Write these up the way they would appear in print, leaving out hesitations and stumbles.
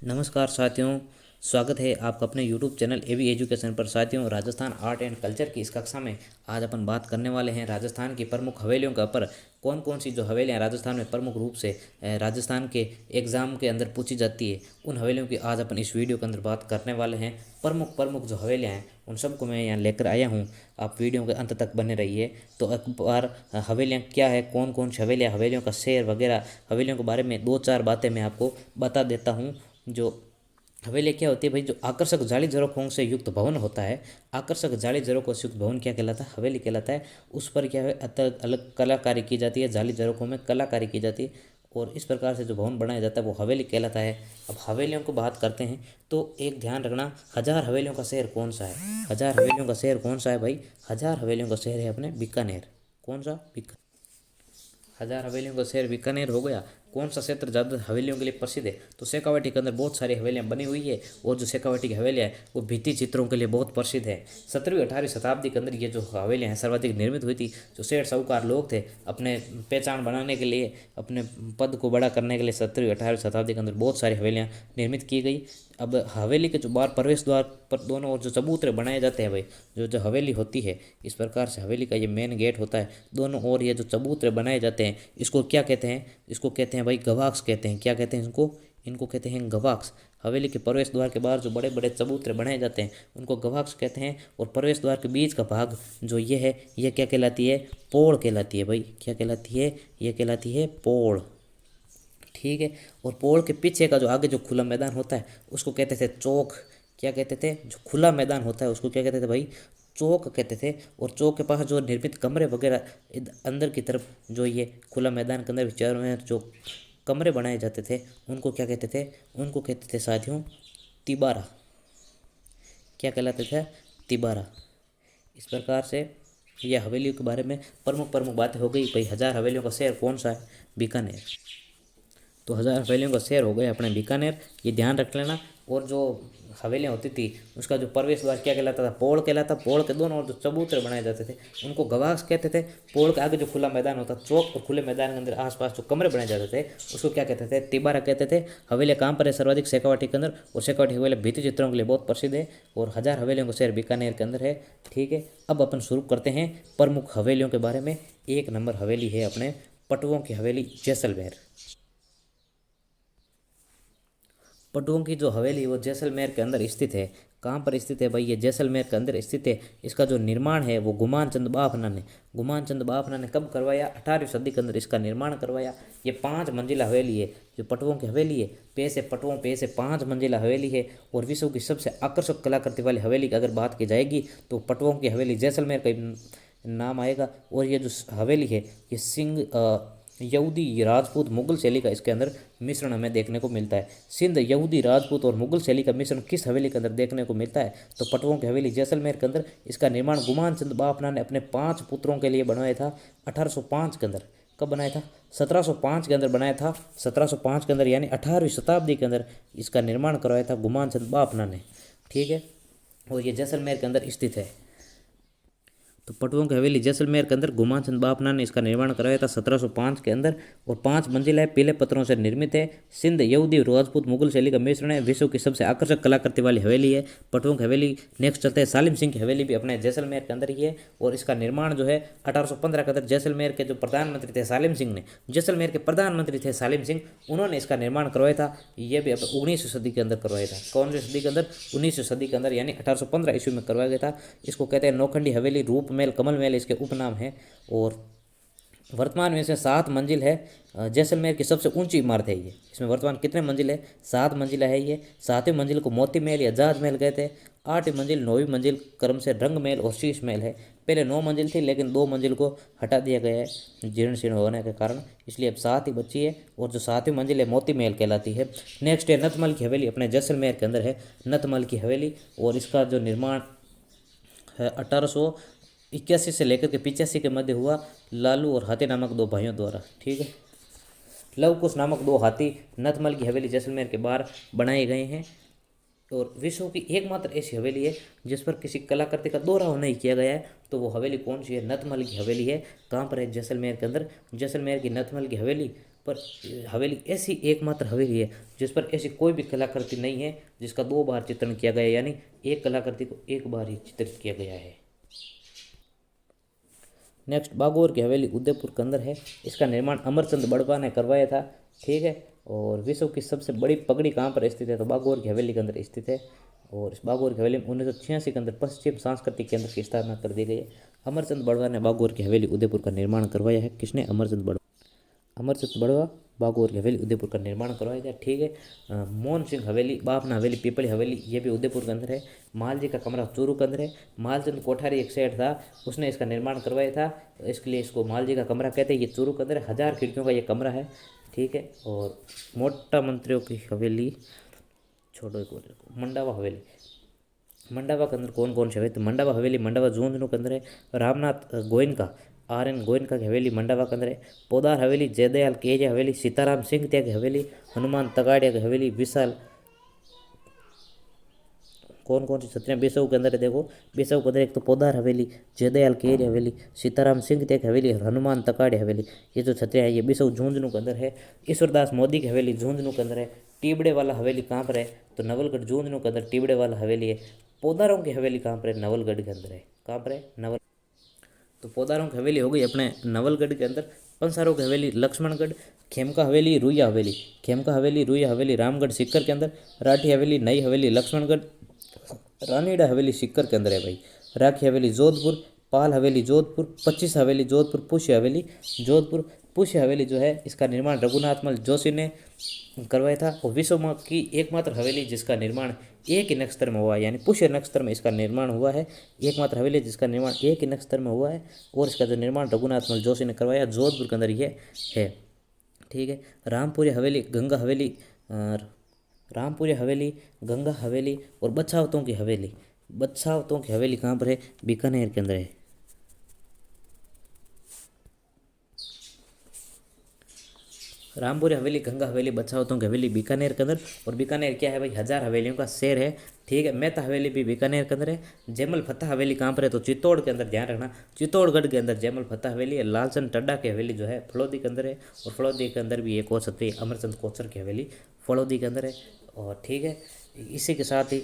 नमस्कार साथियों, स्वागत है आपका अपने YouTube चैनल एवी एजुकेशन पर। साथियों, राजस्थान आर्ट एंड कल्चर की इस कक्षा में आज अपन बात करने वाले हैं राजस्थान की प्रमुख हवेलियों का पर कौन कौन सी जो हवेलियाँ राजस्थान में प्रमुख रूप से राजस्थान के एग्ज़ाम के अंदर पूछी जाती है, उन हवेलियों की आज अपन इस वीडियो के अंदर बात करने वाले हैं। प्रमुख प्रमुख जो हवेलियाँ हैं उन सबको मैं यहाँ लेकर आया हूँ। आप वीडियो के अंत तक बने रहिए। तो एक बार हवेलियाँ क्या है, कौन कौन सी हवेलियाँ, हवेलियों का शहर वगैरह, हवेलियों के बारे में दो चार बातें मैं आपको बता देता हूँ। जो हवेली क्या होती है भाई, जो आकर्षक जाली झरोखों से युक्त भवन होता है, आकर्षक जाली झरोखों से युक्त भवन क्या कहलाता है, हवेली कहलाता है। उस पर क्या है, अलग अलग कलाकारी की जाती है, जाली झरोखों में कलाकारी की जाती है और इस प्रकार से जो भवन बनाया जाता है वो हवेली कहलाता है। अब हवेलियों को बात करते हैं तो एक ध्यान रखना, हजार हवेलियों का शहर कौन सा है। हजार हवेलियों का शहर कौन सा है भाई, हजार हवेलियों का शहर है अपने बीकानेर। कौन सा, बीकानेर। हजार हवेलियों का शहर बीकानेर हो गया। कौन सा क्षेत्र ज़्यादा हवेलियों के लिए प्रसिद्ध है, तो शेखावाटी के अंदर बहुत सारी हवेलियां बनी हुई है और जो शेखावाटी की हवेलियां है वो भित्ति चित्रों के लिए बहुत प्रसिद्ध है। 17वीं 18वीं शताब्दी के अंदर ये जो हवेलियां हैं सर्वाधिक निर्मित हुई थी। जो सेठ साहूकार लोग थे, अपने पहचान बनाने के लिए, अपने पद को बड़ा करने के लिए 17वीं 18वीं शताब्दी के अंदर बहुत सारी हवेलियाँ निर्मित की गई। अब हवेली के जो बाहर प्रवेश द्वार पर दोनों ओर जो चबूतरे बनाए जाते हैं भाई, जो जो हवेली होती है, इस प्रकार से हवेली का ये मेन गेट होता है, दोनों ओर ये जो चबूतरे बनाए जाते हैं इसको क्या कहते हैं, इसको कहते हैं भाई गवाक्स कहते हैं। क्या कहते हैं इनको, इनको कहते हैं गवाक्स। हवेली के प्रवेश द्वार के बाहर जो बड़े बड़े चबूतरे बनाए जाते हैं उनको गवाक्स कहते हैं। और प्रवेश द्वार के बीच का भाग जो ये है, ये क्या कहलाती है, पोड़ कहलाती है भाई। क्या कहलाती है, ये कहलाती है पोड़। ठीक है। और पोल के पीछे का जो आगे जो खुला मैदान होता है उसको कहते थे चौक। क्या कहते थे, जो खुला मैदान होता है उसको क्या कहते थे भाई, चौक कहते थे। और चौक के पास जो निर्मित कमरे वगैरह अंदर की तरफ, जो ये खुला मैदान के अंदर चारों में जो कमरे बनाए जाते थे उनको क्या कहते थे, उनको कहते थे साथियों तिबारा। क्या कहलाते थे, तिबारा। इस प्रकार से यह हवेलियों के बारे में प्रमुख प्रमुख बातें हो गई। भाई हजार हवेलियों का शहर कौन सा है, बीकानेर। तो हजार हवेलियों का शहर हो गए अपने बीकानेर, ये ध्यान रख लेना। और जो हवेलियाँ होती थी उसका जो प्रवेश द्वार क्या कहलाता था, पोड़ कहलाता। पोड़ के दोनों ओर जो चबूतरे बनाए जाते थे उनको गवाक्स कहते थे। पोड़ के आगे जो खुला मैदान होता, चौक और खुले मैदान के अंदर आसपास जो कमरे बनाए जाते थे उसको क्या कहते थे, तिबारा कहते थे। हवेलियाँ कहाँ पर है, सर्वाधिक शेखावाटी के अंदर। और शेखावाटी हवेली भित्ति चित्रों के लिए बहुत प्रसिद्ध है और हजार हवेलियों का शहर बीकानेर के अंदर है। ठीक है। अब अपन शुरू करते हैं प्रमुख हवेलियों के बारे में। एक नंबर हवेली है अपने पटुओं की हवेली जैसलमेर। पटुओं की जो हवेली है वो जैसलमेर के अंदर स्थित है। कहाँ पर स्थित है भाई, ये जैसलमेर के अंदर स्थित है। इसका जो निर्माण है वो गुमान चंद बाफना ने, गुमान चंद बाफना ने कब करवाया, 18वीं सदी के अंदर इसका निर्माण करवाया। ये 5 मंजिला हवेली है, जो पटुओं की हवेली है। पे से पटुओं, पे से 5 मंजिला हवेली है और विश्व की सबसे आकर्षक कलाकृति वाली हवेली की अगर बात की जाएगी तो पटुओं की हवेली जैसलमेर का नाम आएगा। और ये जो हवेली है ये सिंह यहूदी राजपूत मुगल शैली का इसके अंदर मिश्रण हमें देखने को मिलता है। सिंध यहूदी राजपूत और मुगल शैली का मिश्रण किस हवेली के अंदर देखने को मिलता है, तो पटुओं की हवेली जैसलमेर के अंदर। इसका निर्माण गुमान चंद बाफना ने अपने 5 पुत्रों के लिए बनवाया था 1805 के अंदर। कब बनाया था, 1705 के अंदर बनाया था। 1705 के अंदर यानी 18वीं शताब्दी के अंदर इसका निर्माण करवाया था गुमान चंद बाफना ने। ठीक है। और ये जैसलमेर के अंदर स्थित है। तो पटुओं की हवेली जैसलमेर के अंदर गुमान चंद बाफना ने इसका निर्माण कराया था 1705 के अंदर। और 5 मंजिला है, पीले पत्थरों से निर्मित है। सिंध यहूदी राजपूत मुगल शैली का मिश्रण है। विश्व की सबसे आकर्षक कलाकृति वाली हवेली है पटुओं की हवेली। नेक्स्ट चलते हैं सालिम सिंह की हवेली, भी अपने जैसलमेर के अंदर ही है। और इसका निर्माण जो है 1815 के अंदर जैसलमेर के जो प्रधानमंत्री थे सालिम सिंह ने, जैसलमेर के प्रधानमंत्री थे सालिम सिंह, उन्होंने इसका निर्माण करवाया था। ये भी 19वीं सदी के अंदर करवाया था। कौन सी सदी के अंदर, 19वीं सदी के अंदर, यानी 1815 ईस्वी में करवाया गया था। इसको कहते हैं नौखंडी हवेली, रूप महल, कमल महल इसके उपनाम है। और वर्तमान में इसे 7 मंजिल है। जैसलमेर की सबसे ऊंची इमारत है ये। इसमें वर्तमान कितने मंजिल है, 7 मंजिला है ये। 7वीं मंजिल को मोती महल या जहाज महल कहते हैं। 8वीं मंजिल 9वीं मंजिल क्रम से रंग महल और शीश महल है। पहले 9 मंजिल थी लेकिन 2 मंजिल को हटा दिया गया है जीर्ण शीर्ण होने के कारण, इसलिए अब 7 ही बची है। और जो 7वीं मंजिल है मोती महल कहलाती है। नेक्स्ट है नतमल की हवेली, अपने जैसलमेर के अंदर है नतमल की हवेली। और इसका जो निर्माण है 1881 से लेकर के 85 के मध्य हुआ, लालू और हाथी नामक 2 भाइयों द्वारा। ठीक है। लव कुश नामक 2 हाथी नतमल की हवेली जैसलमेर के बाहर बनाए गए हैं। और विश्व की एकमात्र ऐसी हवेली है जिस पर किसी कलाकृति का दोहराव नहीं किया गया है, तो वो हवेली कौन सी है, नतमल की हवेली है। कहाँ पर है, जैसलमेर के अंदर। जैसलमेर की नतमल की हवेली पर हवेली ऐसी एकमात्र हवेली है जिस पर ऐसी कोई भी कलाकृति नहीं है जिसका 2 बार चित्रण किया गया है, यानी एक कलाकृति को एक बार ही चित्रित किया गया है। नेक्स्ट बागौर की हवेली उदयपुर के अंदर है। इसका निर्माण अमरचंद बड़वा ने करवाया था, ठीक है। और विश्व की सबसे बड़ी पगड़ी कहाँ पर स्थित है, तो बागौर की हवेली के अंदर स्थित है। और इस बागौर की हवेली में 1986 के अंदर पश्चिम सांस्कृतिक केंद्र की स्थापना कर दी गई है। अमरचंद बड़वा ने बागौर की हवेली उदयपुर का निर्माण करवाया है। किसने? अमरचंद बड़वा बागौर की हवेली उदयपुर का निर्माण करवाया था, ठीक है। मोहन सिंह हवेली, बापना हवेली, पीपली हवेली, ये भी उदयपुर के अंदर है। मालजी का कमरा चूरू के अंदर है। मालचंद कोठारी एक सेठ था, उसने इसका निर्माण करवाया था, इसके लिए इसको मालजी का कमरा कहते हैं। ये चूरू के अंदर है, 1000 खिड़कियों का ये कमरा है, ठीक है। और मोटा मंत्रियों की हवेली छोड़ो, एक और मंडावा हवेली। मंडावा के अंदर कौन कौन से हवेली, तो मंडावा हवेली मंडावा झुंझुनू के अंदर है। रामनाथ गोयनका, RN गोयनका की हवेली मंडावा के अंदर है। पोदार हवेली, जयदयाल केजे हवेली, सीताराम सिंह त्या की हवेली, हनुमान तगाड़िया की हवेली, विशाल, कौन कौन सी छत्रियाँ बिसऊ के अंदर है, देखो बिसऊ के अंदर एक तो पोदार हवेली, जयदयाल केरे हवेली, सीताराम सिंह त्या की हवेली, हनुमान तकाड़े हवेली, ये जो छत्रियाँ है ये बिसऊ झुंझुनू के अंदर है। ईश्वरदास मोदी की हवेली झुंझुनू के अंदर है। टीबड़े वाला हवेली कहाँ पर है, तो नवलगढ़ झुंझुनू के अंदर टीबड़े वाला हवेली है। पोदारों की हवेली कहाँ पर है, नवलगढ़ के अंदर है। कहाँ पर है, नवल, तो पोदारों की हवेली हो गई अपने नवलगढ़ के अंदर। पंसारों की हवेली लक्ष्मणगढ़। खेमका हवेली, रुइया हवेली, खेमका हवेली, रुइया हवेली रामगढ़ सीकर के अंदर। राठी हवेली, नई हवेली लक्ष्मणगढ़। रानीड़ा हवेली सीकर के अंदर है भाई। राखी हवेली जोधपुर, पाल हवेली जोधपुर, 25 हवेली जोधपुर, पुष्य हवेली जोधपुर। पुष्य हवेली जो है इसका निर्माण रघुनाथमल जोशी ने करवाया था। और विश्व की एकमात्र हवेली जिसका निर्माण एक ही नक्षत्र में हुआ है, यानी पुष्य नक्षत्र में इसका निर्माण हुआ है। एकमात्र हवेली जिसका निर्माण एक ही नक्षत्र में हुआ है, और इसका जो निर्माण रघुनाथमल जोशी ने करवाया, जोधपुर के अंदर ये है, ठीक है। रामपुरी हवेली, गंगा हवेली, रामपुरी हवेली, गंगा हवेली और बछावतों की हवेली। बछावतों की हवेली कहाँ पर है, बीकानेर के अंदर है। रामपुरी हवेली, गंगा हवेली, बछावतों की हवेली बीकानेर के अंदर। और बीकानेर क्या है भाई, 1000 हवेलियों का शहर है, ठीक है। मेहता हवेली भी बीकानेर के अंदर है। जयमल फतेह हवेली कहाँ पर है, तो चित्तौड़ के अंदर, ध्यान रखना चित्तौड़गढ़ के अंदर जयमल फतेह हवेली है। लालचंद टड्डा की हवेली जो है फलोदी के अंदर है। और फलोदी के अंदर भी एक और छत्री अमरचंद कोचर की हवेली फलोदी के अंदर है। और ठीक है, इसी के साथ ही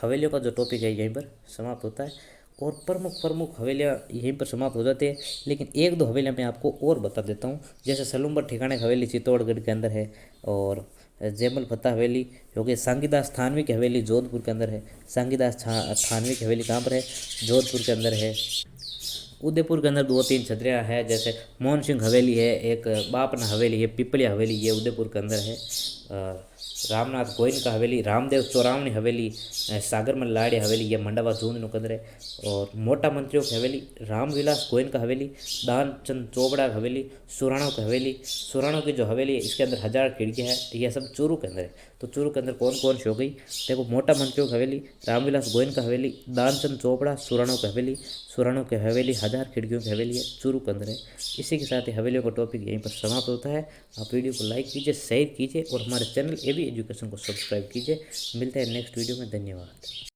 हवेलियों का जो टॉपिक है यहीं पर समाप्त होता है। और प्रमुख प्रमुख हवेलियाँ यहीं पर समाप्त हो जाती है, लेकिन एक दो हवेलियाँ मैं आपको और बता देता हूँ। जैसे सलूम्बर ठिकाने की हवेली चित्तौड़गढ़ के अंदर है। और जयमल फतेह हवेली हो गई। सांगीदास थानवी की हवेली जोधपुर के अंदर है। सांगीदास थानवी की हवेली कहाँ पर है, जोधपुर के अंदर है। उदयपुर के अंदर 2-3 छतरियाँ हैं, जैसे मोहन सिंह हवेली है, एक बापना हवेली है, पिपलिया हवेली ये उदयपुर के अंदर है। रामनाथ गोयनका हवेली, रामदेव चौरावनी हवेली, सागरमल लाड़ी हवेली ये मंडावा झुंझुनू के अंदर है। और मोटा मंत्रियों की हवेली रामविलास गोयनका हवेली, दानचंद चोपड़ा हवेली, सुराणों की हवेली। सुराणों की जो हवेली है इसके अंदर 1000 खिड़कियाँ है, यह सब चूरू के अंदर है। तो चूरू के अंदर कौन कौन सी हो गई, देखो मोटा मंत्रियों की हवेली, रामविलास गोयनका हवेली, दानचंद चोपड़ा, सुराणों की हवेली। सुराणों की हवेली 1000 खिड़कियों की हवेली है, चूरू के अंदर है। इसी के साथ ही हवेलियों का टॉपिक यहीं पर समाप्त होता है। आप वीडियो को लाइक कीजिए, शेयर कीजिए और हमारे चैनल एबी एजुकेशन को सब्सक्राइब कीजिए। मिलते हैं नेक्स्ट वीडियो में, धन्यवाद।